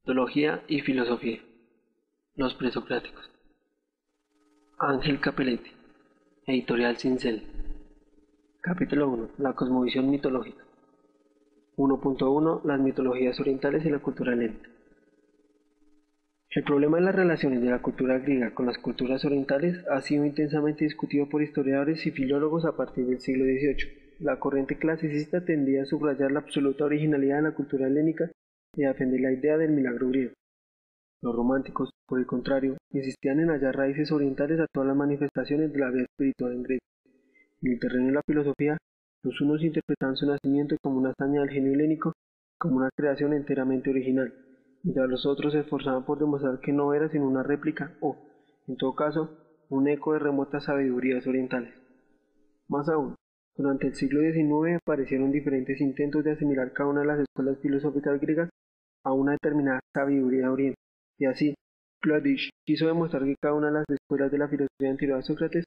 Teología y filosofía. Los presocráticos. Ángel Capelletti. Editorial Cincel. Capítulo 1. La cosmovisión mitológica. 1.1. Las mitologías orientales y la cultura helénica. El problema de las relaciones de la cultura griega con las culturas orientales ha sido intensamente discutido por historiadores y filólogos a partir del siglo XVIII. La corriente clasicista tendía a subrayar la absoluta originalidad de la cultura helénica y a defender la idea del milagro griego. Los románticos, por el contrario, insistían en hallar raíces orientales a todas las manifestaciones de la vida espiritual en Grecia. En el terreno de la filosofía, los unos interpretaban su nacimiento como una hazaña del genio helénico, como una creación enteramente original, mientras los otros se esforzaban por demostrar que no era sino una réplica o, en todo caso, un eco de remotas sabidurías orientales. Más aún, durante el siglo XIX aparecieron diferentes intentos de asimilar cada una de las escuelas filosóficas griegas a una determinada sabiduría oriental, y así, Claudius quiso demostrar que cada una de las escuelas de la filosofía anterior a Sócrates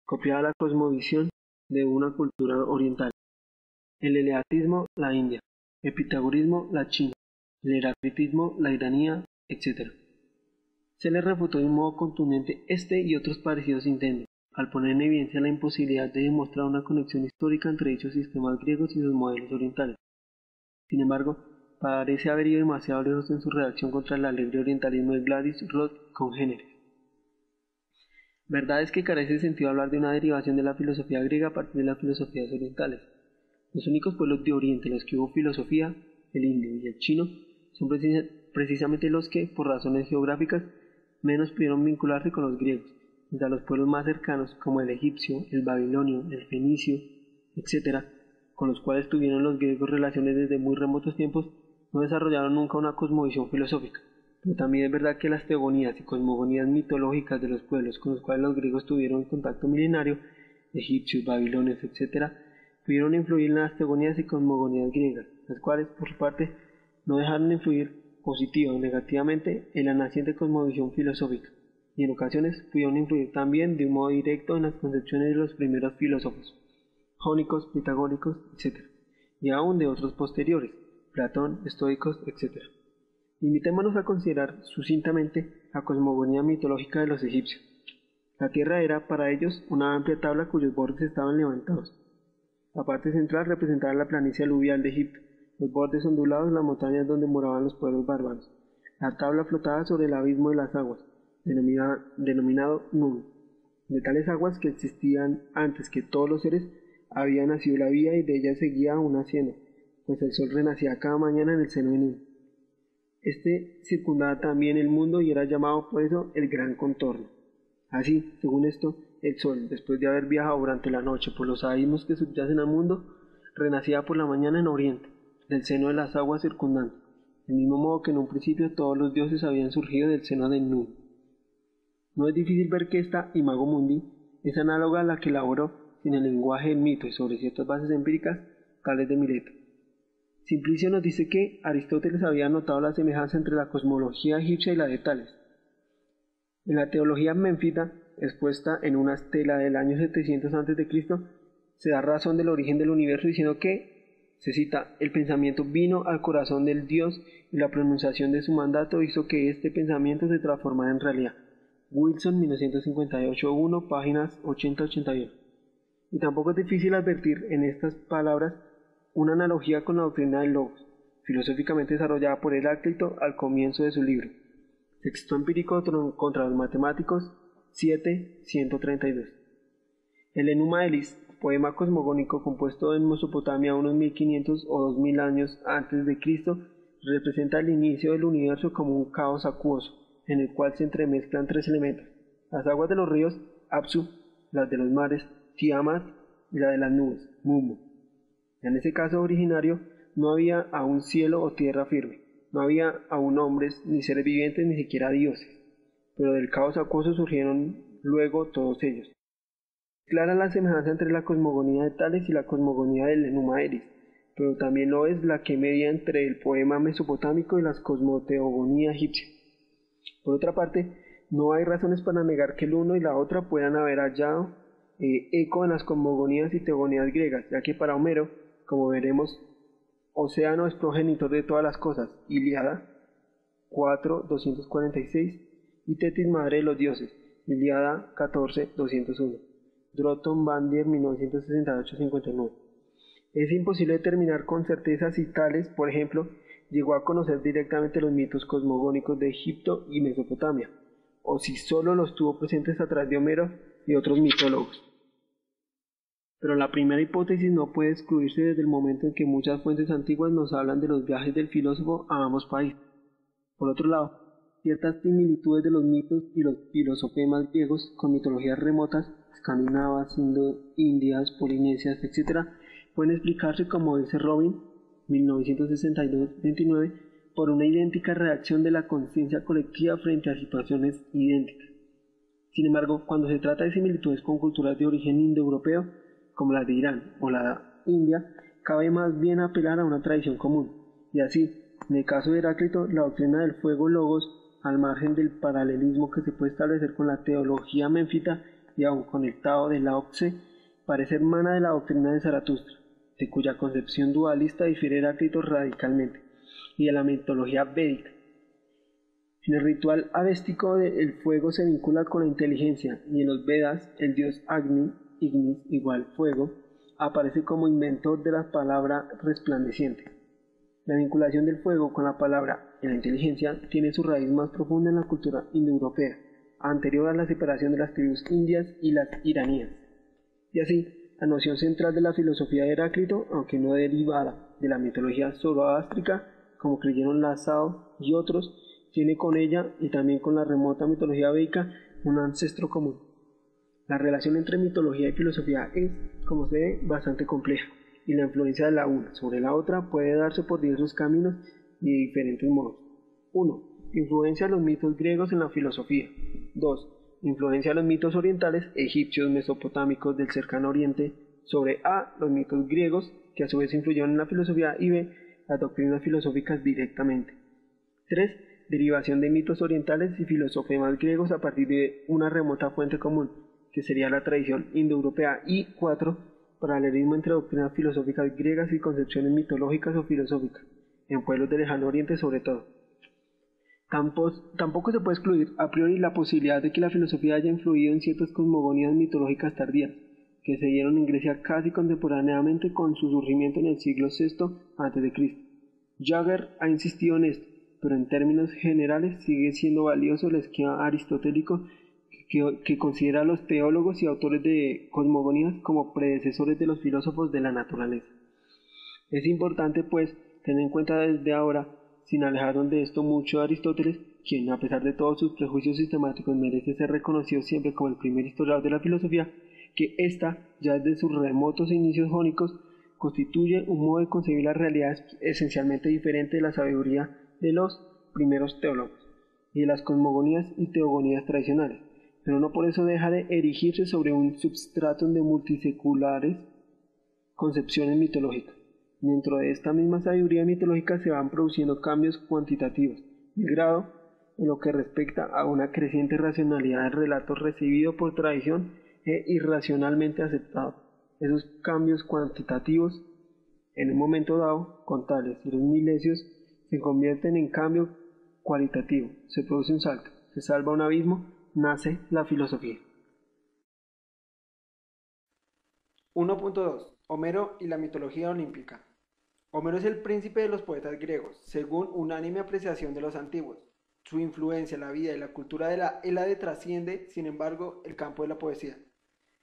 copiaba la cosmovisión de una cultura oriental. El eleatismo, la India; el pitagorismo, la China; el heraclitismo, la iranía, etc. Se le refutó de un modo contundente este y otros parecidos intentos, al poner en evidencia la imposibilidad de demostrar una conexión histórica entre dichos sistemas griegos y sus modelos orientales. Sin embargo, parece haber ido demasiado lejos en su reacción contra el alegre orientalismo de Gladys Roth y congéneres. Verdad es que carece de sentido hablar de una derivación de la filosofía griega a partir de las filosofías orientales. Los únicos pueblos de Oriente en los que hubo filosofía, el indio y el chino, son precisamente los que, por razones geográficas, menos pudieron vincularse con los griegos, mientras los pueblos más cercanos, como el egipcio, el babilonio, el fenicio, etc., con los cuales tuvieron los griegos relaciones desde muy remotos tiempos, no desarrollaron nunca una cosmovisión filosófica. Pero también es verdad que las teogonías y cosmogonías mitológicas de los pueblos con los cuales los griegos tuvieron contacto milenario, egipcios, babilonios, etc., pudieron influir en las teogonías y cosmogonías griegas, las cuales, por su parte, no dejaron de influir positiva o negativamente en la naciente cosmovisión filosófica, y en ocasiones pudieron influir también de un modo directo en las concepciones de los primeros filósofos, jónicos, pitagóricos, etc., y aún de otros posteriores, Platón, estoicos, etc. Limitémonos a considerar sucintamente la cosmogonía mitológica de los egipcios. La tierra era, para ellos, una amplia tabla cuyos bordes estaban levantados. La parte central representaba la planicie aluvial de Egipto, los bordes ondulados las montañas donde moraban los pueblos bárbaros. La tabla flotaba sobre el abismo de las aguas, denominado Nun. De tales aguas que existían antes que todos los seres, había nacido la vida y de ella seguía aún naciendo, pues el sol renacía cada mañana en el seno de Nun. Este circundaba también el mundo y era llamado por eso el Gran Contorno. Así, según esto, el sol, después de haber viajado durante la noche por los abismos que subyacen al mundo, renacía por la mañana en oriente, del seno de las aguas circundantes, del mismo modo que en un principio todos los dioses habían surgido del seno de Nun. No es difícil ver que esta Imago Mundi es análoga a la que elaboró, sin el lenguaje del mito y sobre ciertas bases empíricas, Tales de Mileto. Simplicio nos dice que Aristóteles había notado la semejanza entre la cosmología egipcia y la de Tales. En la teología menfita, expuesta en una estela del año 700 a.C., se da razón del origen del universo diciendo que, se cita, el pensamiento vino al corazón del Dios y la pronunciación de su mandato hizo que este pensamiento se transformara en realidad. Wilson, 1958-1, páginas 80-81. Y tampoco es difícil advertir en estas palabras una analogía con la doctrina del Logos, filosóficamente desarrollada por Heráclito al comienzo de su libro. Texto empírico contra los matemáticos, 7.132. El Enuma Elis, poema cosmogónico compuesto en Mesopotamia unos 1500 o 2000 años antes de Cristo, representa el inicio del universo como un caos acuoso, en el cual se entremezclan tres elementos: las aguas de los ríos, Apsu; las de los mares, Tiamat; y la de las nubes, Mummu. En ese caso originario no había aún cielo o tierra firme, no había aún hombres, ni seres vivientes, ni siquiera dioses, pero del caos acuoso surgieron luego todos ellos. Clara la semejanza entre la cosmogonía de Tales y la cosmogonía del Enuma Elis, pero también lo es la que media entre el poema mesopotámico y la cosmoteogonía egipcia. Por otra parte, no hay razones para negar que el uno y la otra puedan haber hallado eco en las cosmogonías y teogonías griegas, ya que para Homero, como veremos, Océano es progenitor de todas las cosas, Ilíada, 4:246 y Tetis, madre de los dioses, Ilíada 14:201. Droton Bandier 1968-59. Es imposible determinar con certeza si Tales, por ejemplo, llegó a conocer directamente los mitos cosmogónicos de Egipto y Mesopotamia, o si solo los tuvo presentes a través de Homero y otros mitólogos. Pero la primera hipótesis no puede excluirse desde el momento en que muchas fuentes antiguas nos hablan de los viajes del filósofo a ambos países. Por otro lado, ciertas similitudes de los mitos y los filosofemas griegos con mitologías remotas, escandinavas, indias, polinesias, etc., pueden explicarse, como dice Robin, 1962-29, por una idéntica reacción de la conciencia colectiva frente a situaciones idénticas. Sin embargo, cuando se trata de similitudes con culturas de origen indoeuropeo, como la de Irán o la India, cabe más bien apelar a una tradición común. Y así, en el caso de Heráclito, la doctrina del fuego logos, al margen del paralelismo que se puede establecer con la teología ménfita y aun con el Tao de Lao Tse, parece hermana de la doctrina de Zaratustra, de cuya concepción dualista difiere Heráclito radicalmente, y de la mitología védica. En el ritual avéstico el fuego se vincula con la inteligencia, y en los Vedas el dios Agni, ignis igual fuego, aparece como inventor de la palabra resplandeciente. La vinculación del fuego con la palabra y la inteligencia tiene su raíz más profunda en la cultura indoeuropea, anterior a la separación de las tribus indias y las iraníes. Y así, la noción central de la filosofía de Heráclito, aunque no derivada de la mitología zoroástrica, como creyeron Lazao y otros, tiene con ella y también con la remota mitología védica un ancestro común. La relación entre mitología y filosofía es, como se ve, bastante compleja, y la influencia de la una sobre la otra puede darse por diversos caminos y de diferentes modos. 1. Influencia de los mitos griegos en la filosofía. 2. Influencia de los mitos orientales, egipcios, mesopotámicos del cercano oriente, sobre A. los mitos griegos, que a su vez influyeron en la filosofía, y B. las doctrinas filosóficas directamente. 3. Derivación de mitos orientales y filosofemas griegos a partir de una remota fuente común, que sería la tradición indoeuropea. Y 4. Paralelismo entre doctrinas filosóficas griegas y concepciones mitológicas o filosóficas, en pueblos del lejano oriente sobre todo. Tampoco se puede excluir a priori la posibilidad de que la filosofía haya influido en ciertas cosmogonías mitológicas tardías, que se dieron en Grecia casi contemporáneamente con su surgimiento en el siglo VI a.C. Jagger ha insistido en esto, pero en términos generales sigue siendo valioso el esquema aristotélico que considera a los teólogos y autores de cosmogonías como predecesores de los filósofos de la naturaleza. Es importante, pues, tener en cuenta desde ahora, sin alejarnos de esto mucho, de Aristóteles, quien, a pesar de todos sus prejuicios sistemáticos, merece ser reconocido siempre como el primer historiador de la filosofía, que ésta, ya desde sus remotos inicios jónicos, constituye un modo de concebir la realidad esencialmente diferente de la sabiduría de los primeros teólogos y de las cosmogonías y teogonías tradicionales, pero no por eso deja de erigirse sobre un substratum de multiseculares concepciones mitológicas. Dentro de esta misma sabiduría mitológica se van produciendo cambios cuantitativos, de grado en lo que respecta a una creciente racionalidad del relato recibido por tradición e irracionalmente aceptado. Esos cambios cuantitativos, en un momento dado, contables y los milesios, se convierten en cambio cualitativo, se produce un salto, se salva un abismo, nace la filosofía. 1.2. Homero y la mitología olímpica. Homero es el príncipe de los poetas griegos, según unánime apreciación de los antiguos. Su influencia en la vida y la cultura de la Hélade trasciende, sin embargo, el campo de la poesía.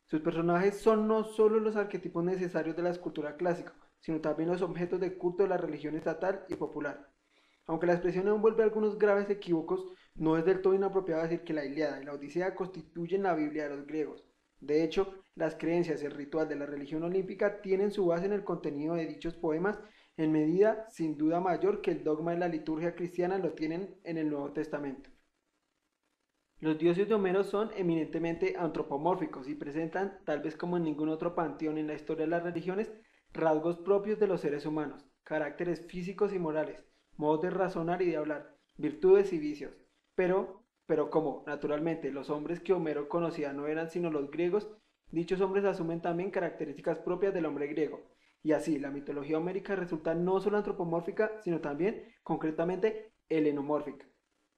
Sus personajes son no solo los arquetipos necesarios de la escultura clásica, sino también los objetos de culto de la religión estatal y popular. Aunque la expresión envuelve algunos graves equívocos, no es del todo inapropiado decir que la Ilíada y la Odisea constituyen la Biblia de los griegos. De hecho, las creencias y el ritual de la religión olímpica tienen su base en el contenido de dichos poemas, en medida sin duda mayor que el dogma de la liturgia cristiana lo tienen en el Nuevo Testamento. Los dioses de Homero son eminentemente antropomórficos y presentan, tal vez como en ningún otro panteón en la historia de las religiones, rasgos propios de los seres humanos, caracteres físicos y morales, modos de razonar y de hablar, virtudes y vicios. Pero como, naturalmente, los hombres que Homero conocía no eran sino los griegos, dichos hombres asumen también características propias del hombre griego. Y así, la mitología homérica resulta no solo antropomórfica, sino también, concretamente, helenomórfica.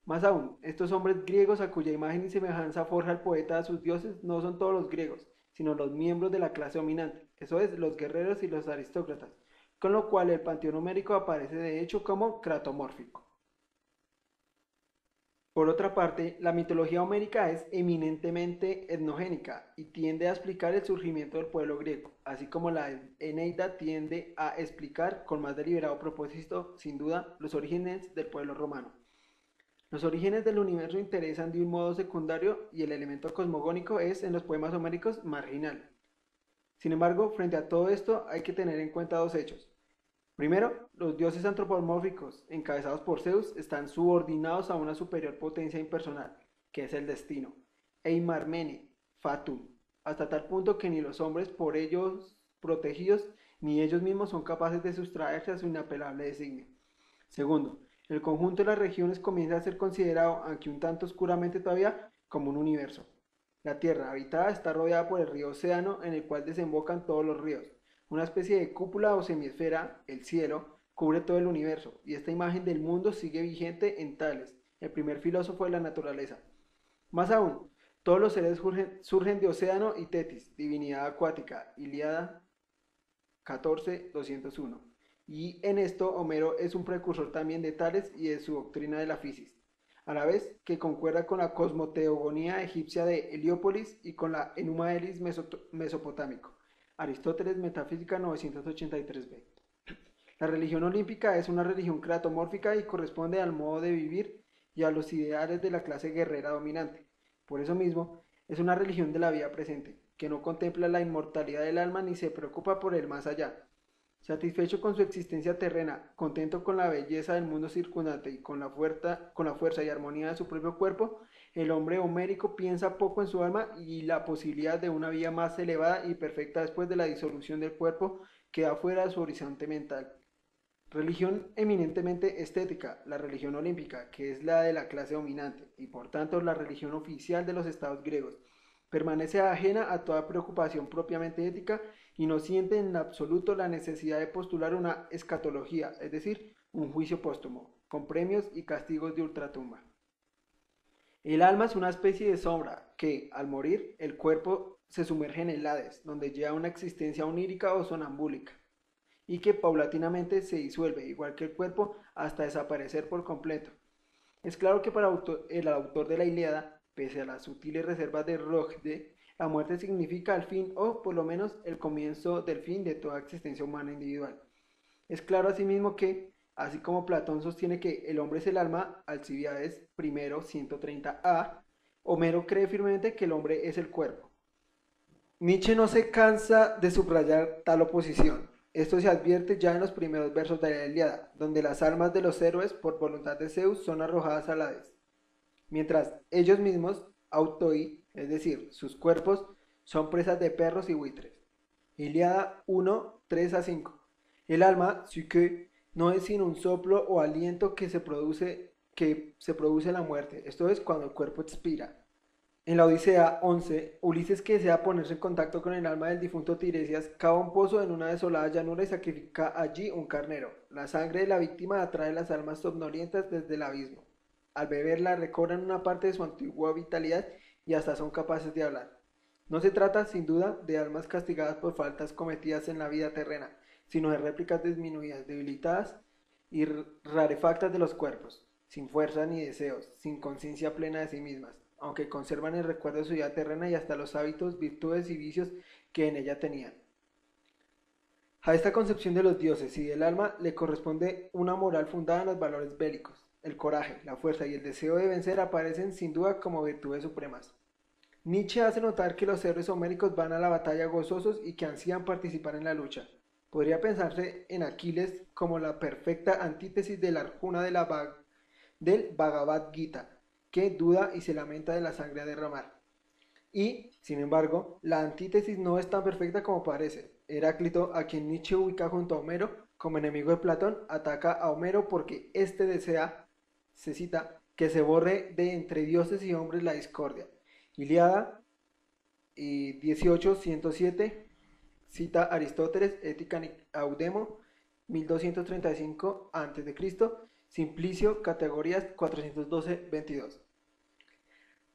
Más aún, estos hombres griegos a cuya imagen y semejanza forja el poeta a sus dioses no son todos los griegos, sino los miembros de la clase dominante, eso es, los guerreros y los aristócratas, con lo cual el panteón homérico aparece de hecho como cratomórfico. Por otra parte, la mitología homérica es eminentemente etnogénica y tiende a explicar el surgimiento del pueblo griego, así como la Eneida tiende a explicar con más deliberado propósito, sin duda, los orígenes del pueblo romano. Los orígenes del universo interesan de un modo secundario y el elemento cosmogónico es en los poemas homéricos marginal. Sin embargo, frente a todo esto hay que tener en cuenta dos hechos. Primero, los dioses antropomórficos, encabezados por Zeus, están subordinados a una superior potencia impersonal, que es el destino, Eimarmene, Fatum, hasta tal punto que ni los hombres por ellos protegidos, ni ellos mismos son capaces de sustraerse a su inapelable designio. Segundo, el conjunto de las regiones comienza a ser considerado, aunque un tanto oscuramente todavía, como un universo. La Tierra habitada está rodeada por el río Océano, en el cual desembocan todos los ríos. Una especie de cúpula o semiesfera, el cielo, cubre todo el universo, y esta imagen del mundo sigue vigente en Tales, el primer filósofo de la naturaleza. Más aún, todos los seres surgen de Océano y Tetis, divinidad acuática, Ilíada 14:201. Y en esto Homero es un precursor también de Tales y de su doctrina de la fisis, a la vez que concuerda con la cosmoteogonía egipcia de Heliópolis y con la Enuma Elis mesopotámico. Aristóteles, Metafísica 983b. La religión olímpica es una religión cratomórfica y corresponde al modo de vivir y a los ideales de la clase guerrera dominante. Por eso mismo, es una religión de la vida presente, que no contempla la inmortalidad del alma ni se preocupa por el más allá. Satisfecho con su existencia terrena, contento con la belleza del mundo circundante y con la fuerza y armonía de su propio cuerpo, el hombre homérico piensa poco en su alma y la posibilidad de una vida más elevada y perfecta después de la disolución del cuerpo queda fuera de su horizonte mental. Religión eminentemente estética, la religión olímpica, que es la de la clase dominante y por tanto la religión oficial de los estados griegos, permanece ajena a toda preocupación propiamente ética y no siente en absoluto la necesidad de postular una escatología, es decir, un juicio póstumo, con premios y castigos de ultratumba. El alma es una especie de sombra que, al morir, el cuerpo se sumerge en el Hades, donde lleva una existencia onírica o sonambúlica, y que paulatinamente se disuelve, igual que el cuerpo, hasta desaparecer por completo. Es claro que para el autor de la Ilíada, pese a las sutiles reservas de Rogde, la muerte significa el fin o, por lo menos, el comienzo del fin de toda existencia humana individual. Es claro asimismo que, así como Platón sostiene que el hombre es el alma, Alcibiades I 130a, Homero cree firmemente que el hombre es el cuerpo. Nietzsche no se cansa de subrayar tal oposición. Esto se advierte ya en los primeros versos de la Ilíada, donde las almas de los héroes, por voluntad de Zeus, son arrojadas al Hades, mientras ellos mismos, autoi, es decir, sus cuerpos, son presas de perros y buitres. Ilíada 1, 3-5. El alma, psique, no es sino un soplo o aliento que se produce la muerte, esto es cuando el cuerpo expira. En la Odisea 11, Ulises, que desea ponerse en contacto con el alma del difunto Tiresias, cava un pozo en una desolada llanura y sacrifica allí un carnero. La sangre de la víctima atrae las almas somnolientas desde el abismo. Al beberla recobran una parte de su antigua vitalidad y hasta son capaces de hablar. No se trata, sin duda, de almas castigadas por faltas cometidas en la vida terrena, sino de réplicas disminuidas, debilitadas y rarefactas de los cuerpos, sin fuerza ni deseos, sin conciencia plena de sí mismas, aunque conservan el recuerdo de su vida terrena y hasta los hábitos, virtudes y vicios que en ella tenían. A esta concepción de los dioses y del alma le corresponde una moral fundada en los valores bélicos. El coraje, la fuerza y el deseo de vencer aparecen sin duda como virtudes supremas. Nietzsche hace notar que los héroes homéricos van a la batalla gozosos y que ansían participar en la lucha. Podría pensarse en Aquiles como la perfecta antítesis del Arjuna del Bhagavad Gita, que duda y se lamenta de la sangre a derramar. Y, sin embargo, la antítesis no es tan perfecta como parece. Heráclito, a quien Nietzsche ubica junto a Homero como enemigo de Platón, ataca a Homero porque éste desea, se cita, que se borre de entre dioses y hombres la discordia. Ilíada 18:107, cita Aristóteles, Ética Audemo, 1235 a.C., Simplicio, categorías 412-22.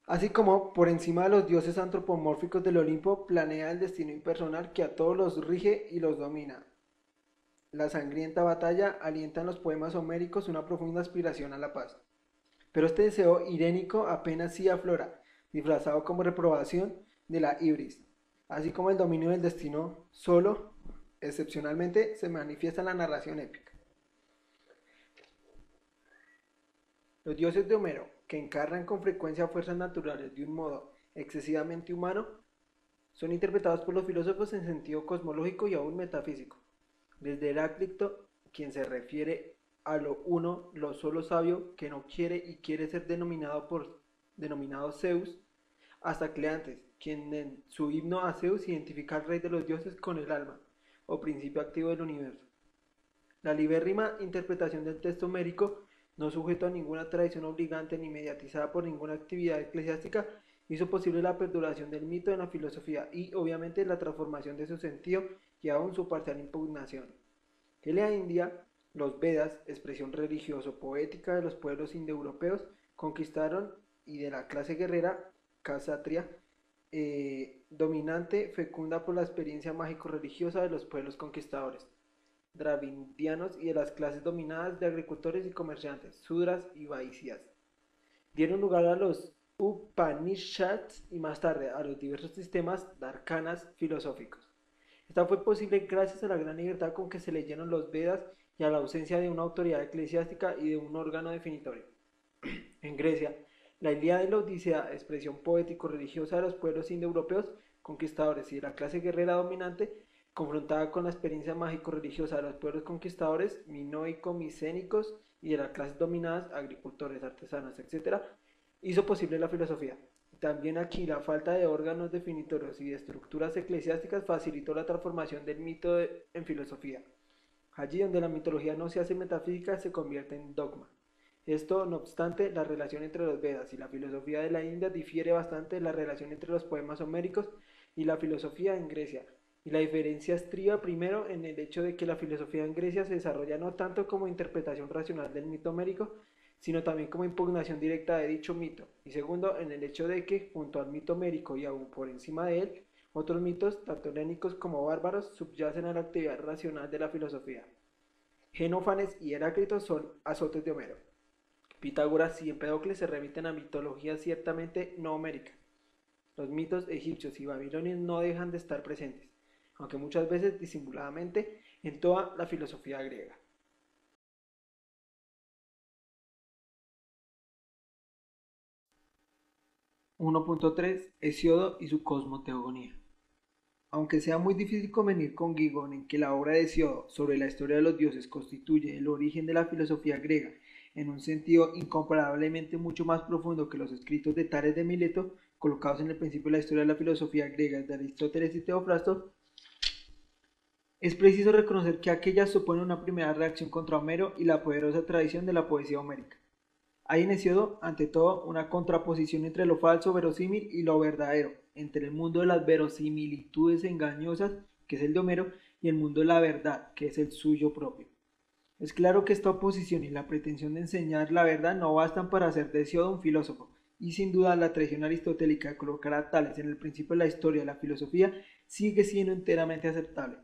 Así como, por encima de los dioses antropomórficos del Olimpo, planea el destino impersonal que a todos los rige y los domina. La sangrienta batalla alienta en los poemas homéricos una profunda aspiración a la paz. Pero este deseo irénico apenas sí aflora, disfrazado como reprobación de la ibris, así como el dominio del destino solo, excepcionalmente, se manifiesta en la narración épica. Los dioses de Homero, que encarnan con frecuencia fuerzas naturales de un modo excesivamente humano, son interpretados por los filósofos en sentido cosmológico y aún metafísico. Desde Heráclito, quien se refiere a lo uno, lo solo sabio, que no quiere y quiere ser denominado Zeus, hasta Cleantes, quien en su himno a Zeus identifica al rey de los dioses con el alma, o principio activo del universo. La libérrima interpretación del texto homérico, no sujeto a ninguna tradición obligante ni mediatizada por ninguna actividad eclesiástica, hizo posible la perduración del mito en la filosofía y, obviamente, la transformación de su sentido y aún su parcial impugnación. En la India, los Vedas, expresión religioso-poética de los pueblos indoeuropeos, conquistaron y de la clase guerrera, kshatriya, dominante, fecunda por la experiencia mágico-religiosa de los pueblos conquistadores, dravidianos y de las clases dominadas de agricultores y comerciantes, sudras y vaisyas. Dieron lugar a los Upanishads y más tarde a los diversos sistemas de arcanas filosóficos. Esta fue posible gracias a la gran libertad con que se leyeron los Vedas y a la ausencia de una autoridad eclesiástica y de un órgano definitorio. En Grecia, la Ilíada y la Odisea, expresión poético-religiosa de los pueblos indoeuropeos conquistadores y de la clase guerrera dominante, confrontada con la experiencia mágico-religiosa de los pueblos conquistadores minoico-micénicos y de las clases dominadas, agricultores, artesanos, etc., hizo posible la filosofía. También aquí la falta de órganos definitorios y de estructuras eclesiásticas facilitó la transformación del mito en filosofía. Allí donde la mitología no se hace metafísica, se convierte en dogma. Esto, no obstante, la relación entre los Vedas y la filosofía de la India difiere bastante de la relación entre los poemas homéricos y la filosofía en Grecia, y la diferencia estriba primero en el hecho de que la filosofía en Grecia se desarrolla no tanto como interpretación racional del mito homérico, sino también como impugnación directa de dicho mito, y segundo, en el hecho de que, junto al mito homérico y aún por encima de él, otros mitos, tanto helénicos como bárbaros, subyacen a la actividad racional de la filosofía. Genófanes y Heráclito son azotes de Homero. Pitágoras y Empedocles se remiten a mitología ciertamente no homérica. Los mitos egipcios y babilonios no dejan de estar presentes, aunque muchas veces disimuladamente, en toda la filosofía griega. 1.3 Hesiodo y su cosmoteogonía. Aunque sea muy difícil convenir con Gigón en que la obra de Hesiodo sobre la historia de los dioses constituye el origen de la filosofía griega en un sentido incomparablemente mucho más profundo que los escritos de Tales de Mileto, colocados en el principio de la historia de la filosofía griega de Aristóteles y Teofrasto, es preciso reconocer que aquellas suponen una primera reacción contra Homero y la poderosa tradición de la poesía homérica. Hay en Hesiodo, ante todo, una contraposición entre lo falso, verosímil, y lo verdadero, entre el mundo de las verosimilitudes engañosas, que es el de Homero, y el mundo de la verdad, que es el suyo propio. Es claro que esta oposición y la pretensión de enseñar la verdad no bastan para hacer de Hesiodo un filósofo, y sin duda la tradición aristotélica de colocar a Tales en el principio de la historia de la filosofía sigue siendo enteramente aceptable.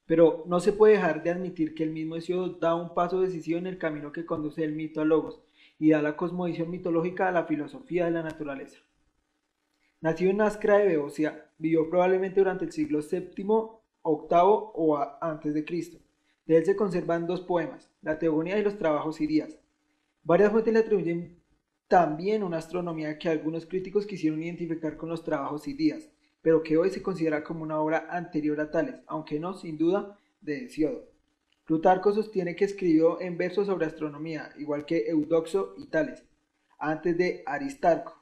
Pero no se puede dejar de admitir que el mismo Hesiodo da un paso decisivo en el camino que conduce el mito al logos, y da la cosmovisión mitológica a la filosofía de la naturaleza. Nacido en Ascra de Beocia, vivió probablemente durante el siglo VII, VIII o antes de Cristo. De él se conservan dos poemas, la Teogonía y los Trabajos Irías. Varias fuentes le atribuyen también una astronomía que algunos críticos quisieron identificar con los Trabajos Irías, pero que hoy se considera como una obra anterior a Tales, aunque no, sin duda, de Hesiodo. Plutarco sostiene que escribió en versos sobre astronomía, igual que Eudoxo y Tales, antes de Aristarco,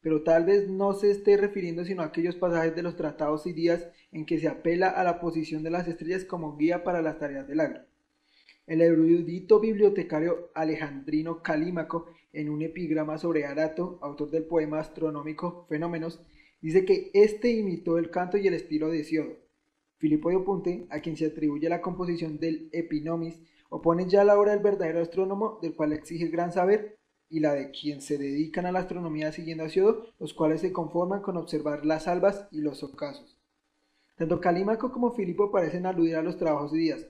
pero tal vez no se esté refiriendo sino a aquellos pasajes de los tratados Irías en que se apela a la posición de las estrellas como guía para las tareas del agro. El erudito bibliotecario alejandrino Calímaco, en un epigrama sobre Arato, autor del poema astronómico Fenómenos, dice que éste imitó el canto y el estilo de Hesiodo. Filipo de Opunte, a quien se atribuye la composición del Epinomis Oponen ya la obra del verdadero astrónomo, del cual exige el gran saber, y la de quien se dedican a la astronomía siguiendo a Hesiodo, los cuales se conforman con observar las albas y los ocasos. Tanto Calímaco como Filipo parecen aludir a los trabajos de Díaz,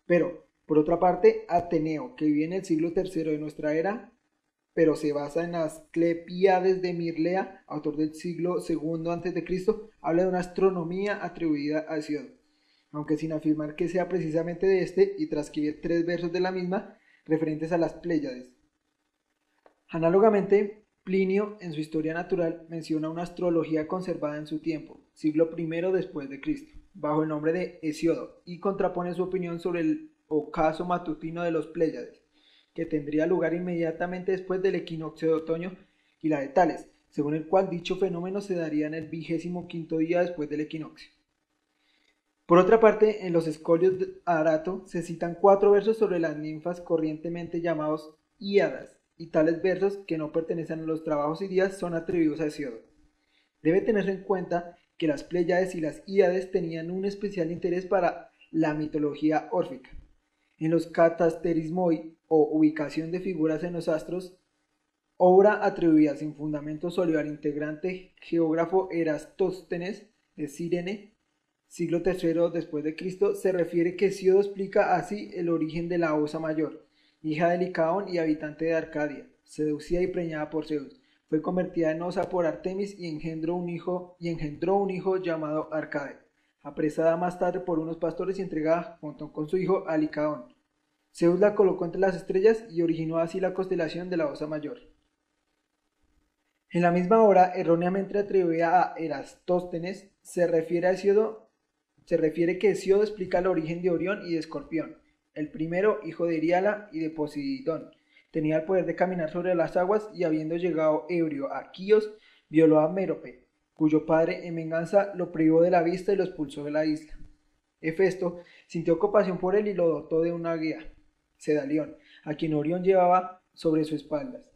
pero, por otra parte, Ateneo, que vive en el siglo III de nuestra era, pero se basa en Asclepíades de Mirlea, autor del siglo II a.C., habla de una astronomía atribuida a Hesiodo, aunque sin afirmar que sea precisamente de este, y transcribe 3 versos de la misma referentes a las Pléyades. Análogamente, Plinio, en su Historia Natural, menciona una astrología conservada en su tiempo, siglo I después de Cristo, bajo el nombre de Hesiodo, y contrapone su opinión sobre el ocaso matutino de los Pléyades, que tendría lugar inmediatamente después del equinoccio de otoño, y la de Tales, según el cual dicho fenómeno se daría en el 25º día después del equinoccio. Por otra parte, en los Escolios de Arato se citan 4 versos sobre las ninfas corrientemente llamados Híadas, y tales versos, que no pertenecen a los trabajos y días, son atribuidos a Hesiodo. Debe tenerse en cuenta que las Pléyades y las Híades tenían un especial interés para la mitología órfica. En los Catasterismoi, o ubicación de figuras en los astros, obra atribuida sin fundamento sólido al integrante geógrafo Erastóstenes de Cirene, siglo III después de Cristo, se refiere que Hesiodo explica así el origen de la Osa Mayor, hija de Licaón y habitante de Arcadia, seducida y preñada por Zeus. Fue convertida en osa por Artemis y engendró un hijo llamado Arcade, apresada más tarde por unos pastores y entregada junto con su hijo a Licaón. Zeus la colocó entre las estrellas y originó así la constelación de la Osa Mayor. En la misma obra, erróneamente atribuida a Erastóstenes, se refiere que Hesiodo explica el origen de Orión y de Escorpión. El primero, hijo de Iriala y de Poseidón, tenía el poder de caminar sobre las aguas y, habiendo llegado ebrio a Quíos, violó a Mérope, cuyo padre en venganza lo privó de la vista y lo expulsó de la isla. Hefesto sintió compasión por él y lo dotó de una guía, Sedalión, a quien Orión llevaba sobre sus espaldas.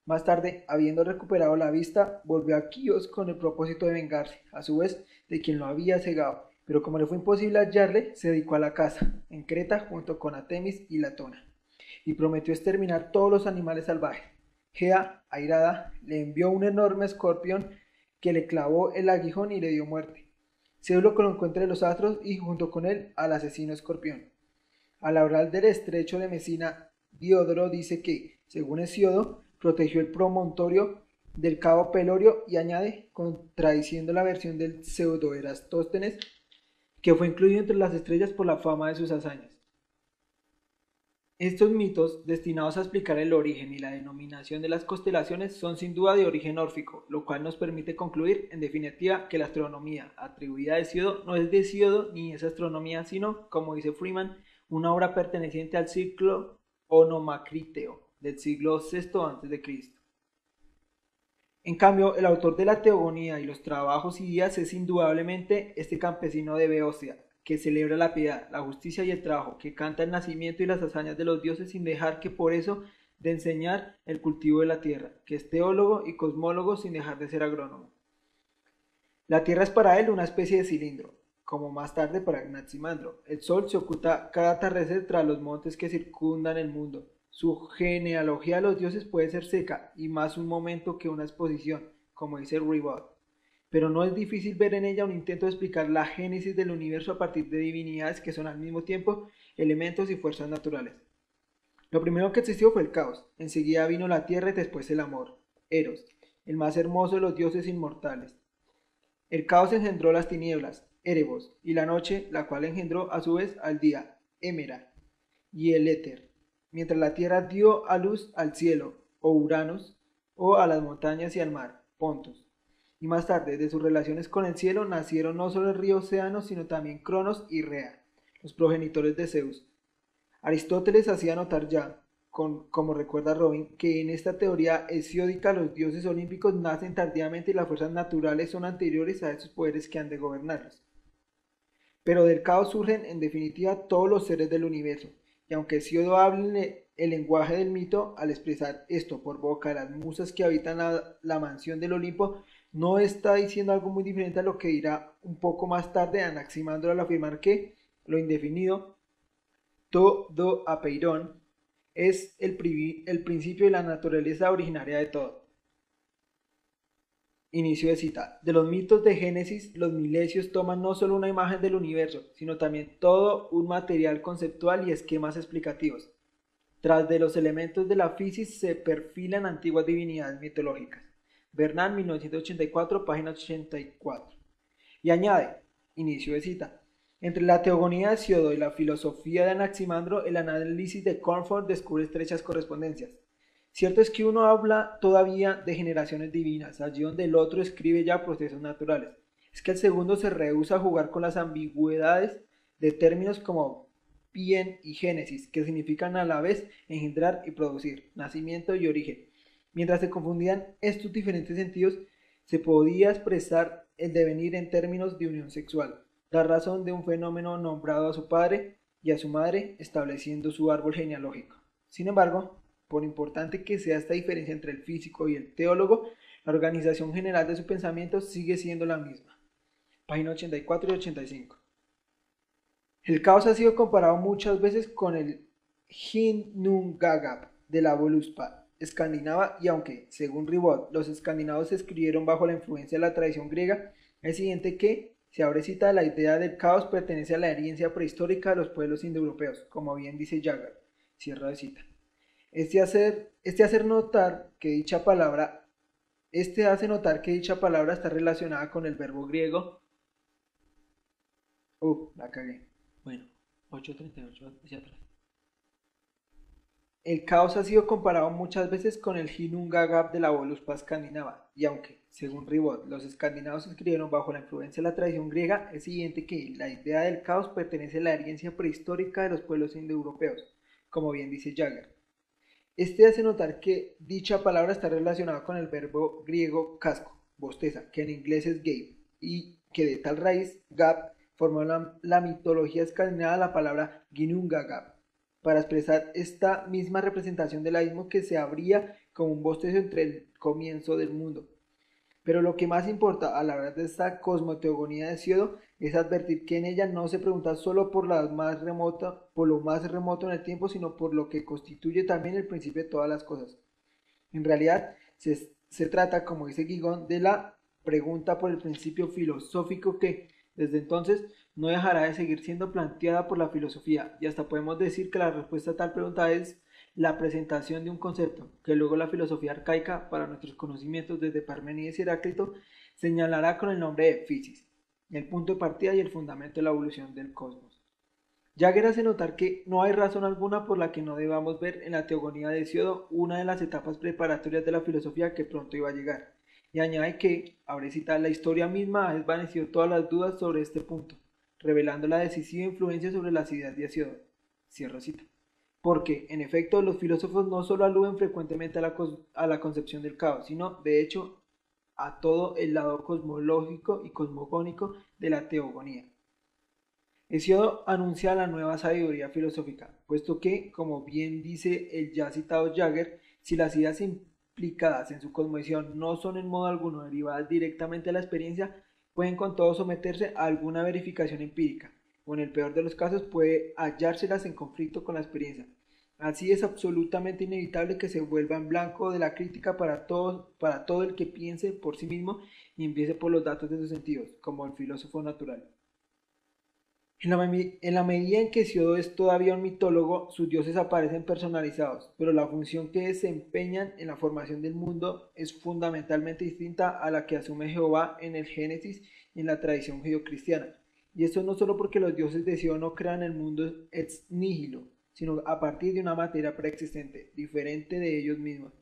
Más tarde, habiendo recuperado la vista, volvió a Quíos con el propósito de vengarse, a su vez, de quien lo había cegado, pero como le fue imposible hallarle, se dedicó a la caza, en Creta junto con Atemis y Latona, y prometió exterminar todos los animales salvajes. Gea, airada, le envió un enorme escorpión que le clavó el aguijón y le dio muerte. Zeus lo colocó entre los astros y junto con él al asesino escorpión. Al hablar del estrecho de Mesina, Diodoro dice que, según Hesiodo, protegió el promontorio del cabo Pelorio y añade, contradiciendo la versión del pseudo-Erastóstenes, que fue incluido entre las estrellas por la fama de sus hazañas. Estos mitos, destinados a explicar el origen y la denominación de las constelaciones, son sin duda de origen órfico, lo cual nos permite concluir, en definitiva, que la astronomía atribuida a Hesíodo no es de Hesíodo ni es astronomía, sino, como dice Freeman, una obra perteneciente al ciclo onomacriteo del siglo VI a.C. En cambio, el autor de la Teogonía y los trabajos y días es indudablemente este campesino de Beocia, que celebra la piedad, la justicia y el trabajo, que canta el nacimiento y las hazañas de los dioses sin dejar que por eso de enseñar el cultivo de la tierra, que es teólogo y cosmólogo sin dejar de ser agrónomo. La tierra es para él una especie de cilindro, como más tarde para Anaximandro. El sol se oculta cada atardecer tras los montes que circundan el mundo. Su genealogía de los dioses puede ser seca y más un momento que una exposición, como dice Ribot, pero no es difícil ver en ella un intento de explicar la génesis del universo a partir de divinidades que son al mismo tiempo elementos y fuerzas naturales. Lo primero que existió fue el caos, enseguida vino la tierra y después el amor, Eros, el más hermoso de los dioses inmortales. El caos engendró las tinieblas, Erebos, y la noche, la cual engendró a su vez al día, Hémera, y el éter, mientras la tierra dio a luz al cielo, o Uranos, o a las montañas y al mar, Pontos. Y más tarde, de sus relaciones con el cielo, nacieron no solo el río Océano, sino también Cronos y Rea, los progenitores de Zeus. Aristóteles hacía notar ya, como recuerda Robin, que en esta teoría hesiódica los dioses olímpicos nacen tardíamente y las fuerzas naturales son anteriores a esos poderes que han de gobernarlos. Pero del caos surgen, en definitiva, todos los seres del universo, y aunque Hesíodo hable el lenguaje del mito, al expresar esto por boca de las musas que habitan la mansión del Olimpo, no está diciendo algo muy diferente a lo que dirá un poco más tarde Anaximandro al afirmar que lo indefinido todo apeirón es el principio de la naturaleza originaria de todo. Inicio de cita. De los mitos de Génesis, los milesios toman no solo una imagen del universo, sino también todo un material conceptual y esquemas explicativos. Tras de los elementos de la fisis se perfilan antiguas divinidades mitológicas. Bernal, 1984, página 84. Y añade, inicio de cita, entre la teogonía de Hesíodo y la filosofía de Anaximandro, el análisis de Cornforth descubre estrechas correspondencias. Cierto es que uno habla todavía de generaciones divinas, allí donde el otro escribe ya procesos naturales. Es que el segundo se rehúsa a jugar con las ambigüedades de términos como bien y génesis, que significan a la vez engendrar y producir, nacimiento y origen. Mientras se confundían estos diferentes sentidos, se podía expresar el devenir en términos de unión sexual, la razón de un fenómeno nombrado a su padre y a su madre, estableciendo su árbol genealógico. Sin embargo, por importante que sea esta diferencia entre el físico y el teólogo, la organización general de su pensamiento sigue siendo la misma. Página 84 y 85. El caos ha sido comparado muchas veces con el Ginnungagap de la Voluspa escandinava y aunque, según Ribot, los escandinavos se escribieron bajo la influencia de la tradición griega, es evidente que, se abre cita, la idea del caos pertenece a la herencia prehistórica de los pueblos indoeuropeos, como bien dice Jagger. Cierra de cita. Este hace notar que dicha palabra está relacionada con el verbo griego. La cagué. Bueno, 8:38 hacia atrás. El caos ha sido comparado muchas veces con el Ginnungagap de la Voluspa escandinava, y aunque, según Ribot, los escandinavos escribieron bajo la influencia de la tradición griega, es evidente que la idea del caos pertenece a la herencia prehistórica de los pueblos indoeuropeos, como bien dice Jagger. Este hace notar que dicha palabra está relacionada con el verbo griego casco, bosteza, que en inglés es gape, y que de tal raíz, gap, formó la mitología escandinava la palabra Ginnungagap, para expresar esta misma representación del abismo que se abría como un bostezo entre el comienzo del mundo. Pero lo que más importa a la hora de esta cosmoteogonía de Hesíodo es advertir que en ella no se pregunta solo por lo más remoto en el tiempo, sino por lo que constituye también el principio de todas las cosas. En realidad, se trata, como dice Guigón, de la pregunta por el principio filosófico que, desde entonces, no dejará de seguir siendo planteada por la filosofía, y hasta podemos decir que la respuesta a tal pregunta es la presentación de un concepto, que luego la filosofía arcaica, para nuestros conocimientos desde Parménides y Heráclito, señalará con el nombre de physis, el punto de partida y el fundamento de la evolución del cosmos. Jagger hace notar que no hay razón alguna por la que no debamos ver en la teogonía de Hesíodo una de las etapas preparatorias de la filosofía que pronto iba a llegar, y añade que, abre cita, la historia misma ha desvanecido todas las dudas sobre este punto, revelando la decisiva influencia sobre las ideas de Hesíodo. Cierro cita. Porque, en efecto, los filósofos no solo aluden frecuentemente a la concepción del caos, sino, de hecho, a todo el lado cosmológico y cosmogónico de la teogonía. Hesíodo anuncia la nueva sabiduría filosófica, puesto que, como bien dice el ya citado Jagger, si las ideas implicadas en su cosmovisión no son en modo alguno derivadas directamente de la experiencia, pueden con todo someterse a alguna verificación empírica, o en el peor de los casos puede hallárselas en conflicto con la experiencia. Así es absolutamente inevitable que se vuelva en blanco de la crítica para todo el que piense por sí mismo y empiece por los datos de sus sentidos, como el filósofo natural. En la medida en que Hesíodo es todavía un mitólogo, sus dioses aparecen personalizados, pero la función que desempeñan en la formación del mundo es fundamentalmente distinta a la que asume Jehová en el Génesis y en la tradición judeocristiana. Y esto no solo porque los dioses de Hesíodo no crean el mundo ex nihilo, sino a partir de una materia preexistente, diferente de ellos mismos,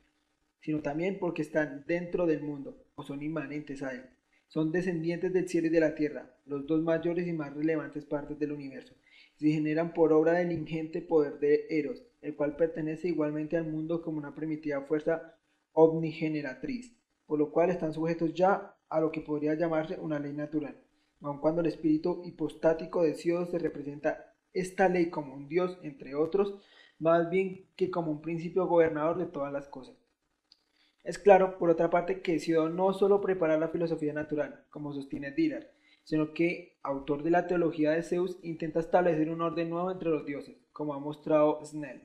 sino también porque están dentro del mundo, o son inmanentes a él. Son descendientes del cielo y de la tierra, los dos mayores y más relevantes partes del universo, y se generan por obra del ingente poder de Eros, el cual pertenece igualmente al mundo como una primitiva fuerza omnigeneratriz, por lo cual están sujetos ya a lo que podría llamarse una ley natural, aun cuando el espíritu hipostático de Hesíodo se representa esta ley como un dios, entre otros, más bien que como un principio gobernador de todas las cosas. Es claro, por otra parte, que Hesíodo no solo prepara la filosofía natural, como sostiene Dirac, sino que, autor de la teología de Zeus, intenta establecer un orden nuevo entre los dioses, como ha mostrado Snell.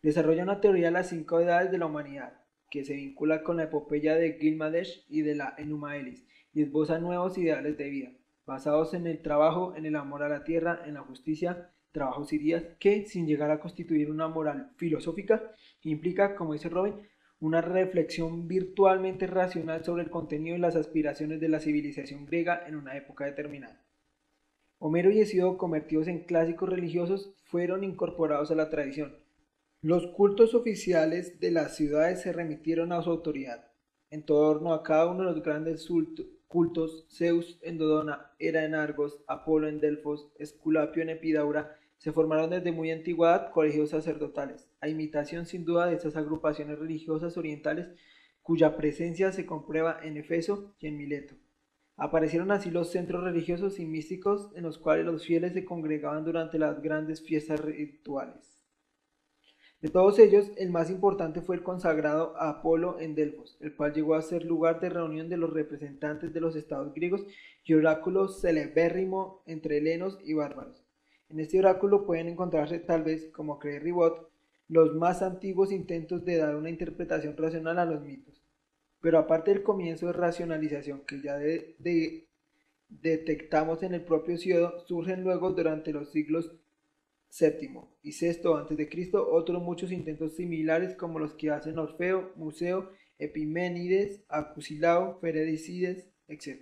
Desarrolla una teoría de las 5 edades de la humanidad, que se vincula con la epopeya de Gilgamesh y de la Enuma Elish, y esboza nuevos ideales de vida, basados en el trabajo, en el amor a la tierra, en la justicia, trabajos y días, que, sin llegar a constituir una moral filosófica, implica, como dice Robin, una reflexión virtualmente racional sobre el contenido y las aspiraciones de la civilización griega en una época determinada. Homero y Hesíodo, convertidos en clásicos religiosos, fueron incorporados a la tradición. Los cultos oficiales de las ciudades se remitieron a su autoridad. En torno a cada uno de los grandes cultos, Zeus en Dodona, Hera en Argos, Apolo en Delfos, Esculapio en Epidaura, se formaron desde muy antigüedad colegios sacerdotales, a imitación sin duda de esas agrupaciones religiosas orientales cuya presencia se comprueba en Efeso y en Mileto. Aparecieron así los centros religiosos y místicos en los cuales los fieles se congregaban durante las grandes fiestas rituales. De todos ellos, el más importante fue el consagrado a Apolo en Delfos, el cual llegó a ser lugar de reunión de los representantes de los estados griegos y oráculo celebérrimo entre helenos y bárbaros. En este oráculo pueden encontrarse, tal vez, como cree Ribot, los más antiguos intentos de dar una interpretación racional a los mitos. Pero aparte del comienzo de racionalización que ya detectamos en el propio Hesíodo, surgen luego durante los siglos VII y VI a.C. otros muchos intentos similares como los que hacen Orfeo, Museo, Epiménides, Acusilao, Ferecides, etc.